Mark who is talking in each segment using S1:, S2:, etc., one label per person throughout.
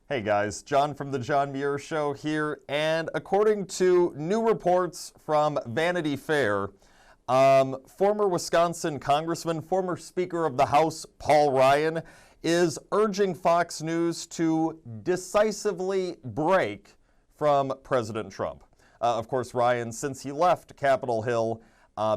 S1: Hey guys, John from the John Muir Show here, and according to new reports from Vanity Fair, former Wisconsin Congressman, former Speaker of the House, Paul Ryan, is urging Fox News to decisively break from President Trump. Of course, Ryan, since he left Capitol Hill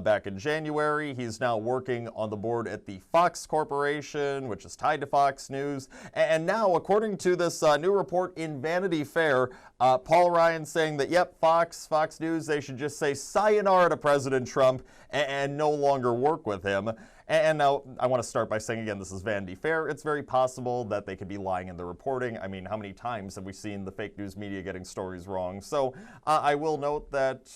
S1: back in January, he's now working on the board at the Fox Corporation, which is tied to Fox News. And now, according to this new report in Vanity Fair, Paul Ryan saying that, yep, Fox News, they should just say sayonara to President Trump and no longer work with him. And now, I want to start by saying, again, this is Vanity Fair. It's very possible that they could be lying in the reporting. I mean, how many times have we seen the fake news media getting stories wrong? So I will note that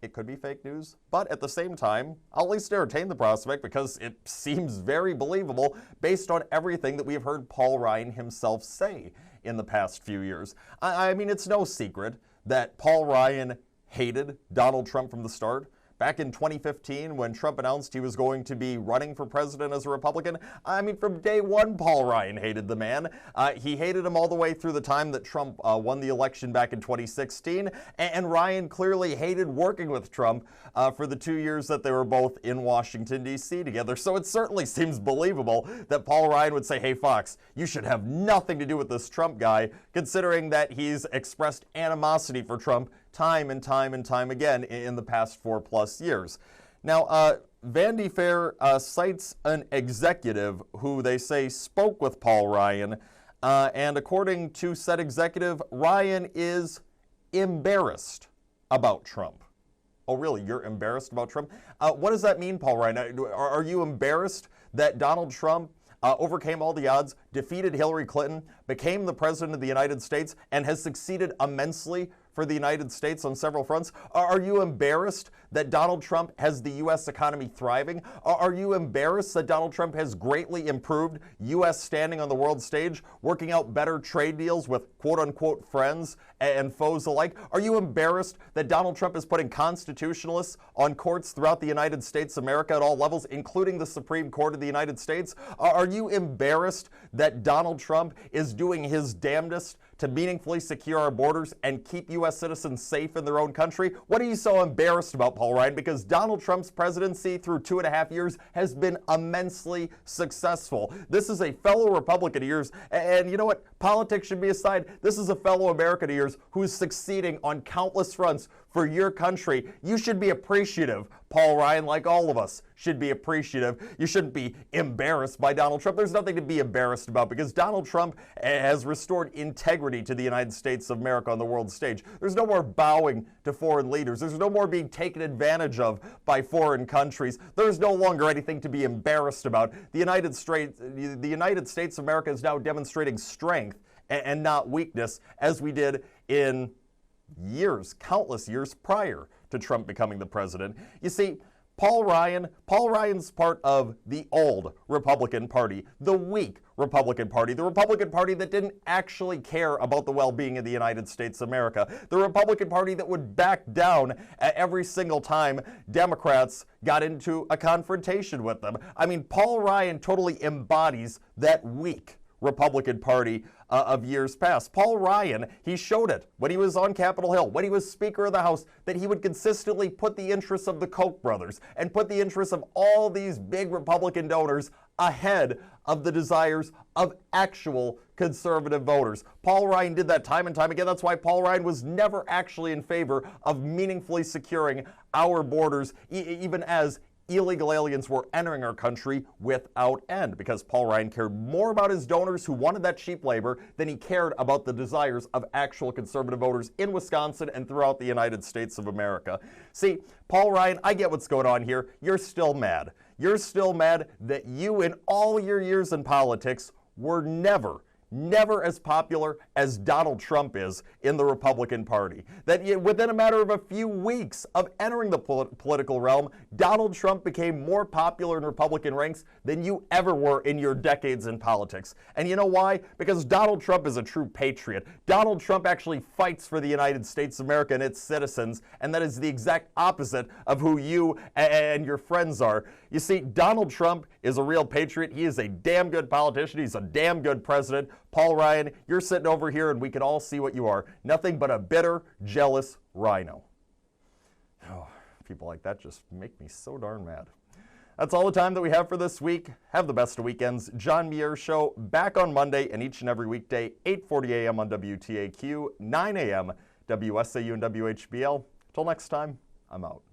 S1: it could be fake news, but at the same time, I'll at least entertain the prospect because it seems very believable based on everything that we have heard Paul Ryan himself say in the past few years. I mean, it's no secret that Paul Ryan hated Donald Trump from the start. Back in 2015, when Trump announced he was going to be running for president as a Republican, I mean, from day one, Paul Ryan hated the man. He hated him all the way through the time that Trump won the election back in 2016, and Ryan clearly hated working with Trump for the 2 years that they were both in Washington, D.C. together. So it certainly seems believable that Paul Ryan would say, hey, Fox, you should have nothing to do with this Trump guy, considering that he's expressed animosity for Trump time and time and time again in the past 4+ years. Now, Vanity Fair cites an executive who they say spoke with Paul Ryan, and according to said executive, Ryan is embarrassed about Trump. Oh, really? You're embarrassed about Trump? What does that mean, Paul Ryan? Are you embarrassed that Donald Trump overcame all the odds, defeated Hillary Clinton, became the president of the United States, and has succeeded immensely for the United States on several fronts? Are you embarrassed that Donald Trump has the U.S. economy thriving? Are you embarrassed that Donald Trump has greatly improved U.S. standing on the world stage, working out better trade deals with quote-unquote friends and foes alike? Are you embarrassed that Donald Trump is putting constitutionalists on courts throughout the United States of America at all levels, including the Supreme Court of the United States? Are you embarrassed that Donald Trump is doing his damnedest to meaningfully secure our borders and keep U.S. citizens safe in their own country? What are you so embarrassed about, Paul Ryan? Because Donald Trump's presidency through 2.5 years has been immensely successful. This is a fellow Republican of yours, and you know what? Politics should be aside. This is a fellow American of yours who is succeeding on countless fronts for your country. You should be appreciative, Paul Ryan, like all of us should be appreciative. You shouldn't be embarrassed by Donald Trump. There's nothing to be embarrassed about because Donald Trump has restored integrity to the United States of America on the world stage. There's no more bowing to foreign leaders. There's no more being taken advantage of by foreign countries. There's no longer anything to be embarrassed about. The United States of America is now demonstrating strength and not weakness, as we did in years, countless years prior to Trump becoming the president. You see, Paul Ryan's part of the old Republican Party, the weak Republican Party, the Republican Party that didn't actually care about the well-being of the United States of America, the Republican Party that would back down every single time Democrats got into a confrontation with them. I mean, Paul Ryan totally embodies that weak Republican Party of years past. Paul Ryan, he showed it when he was on Capitol Hill, when he was Speaker of the House, that he would consistently put the interests of the Koch brothers and put the interests of all these big Republican donors ahead of the desires of actual conservative voters. Paul Ryan did that time and time again. That's why Paul Ryan was never actually in favor of meaningfully securing our borders, even as illegal aliens were entering our country without end, because Paul Ryan cared more about his donors who wanted that cheap labor than he cared about the desires of actual conservative voters in Wisconsin and throughout the United States of America. See, Paul Ryan, I get what's going on here. You're still mad. You're still mad that you, in all your years in politics, were never as popular as Donald Trump is in the Republican Party. That within a matter of a few weeks of entering the political realm, Donald Trump became more popular in Republican ranks than you ever were in your decades in politics. And you know why? Because Donald Trump is a true patriot. Donald Trump actually fights for the United States of America and its citizens, and that is the exact opposite of who you and your friends are. You see, Donald Trump is a real patriot. He is a damn good politician. He's a damn good president. Paul Ryan, you're sitting over here and we can all see what you are. Nothing but a bitter, jealous rhino. Oh, people like that just make me so darn mad. That's all the time that we have for this week. Have the best of weekends. John Muir Show back on Monday and each and every weekday, 8:40 a.m. on WTAQ, 9 a.m. WSAU and WHBL. Till next time, I'm out.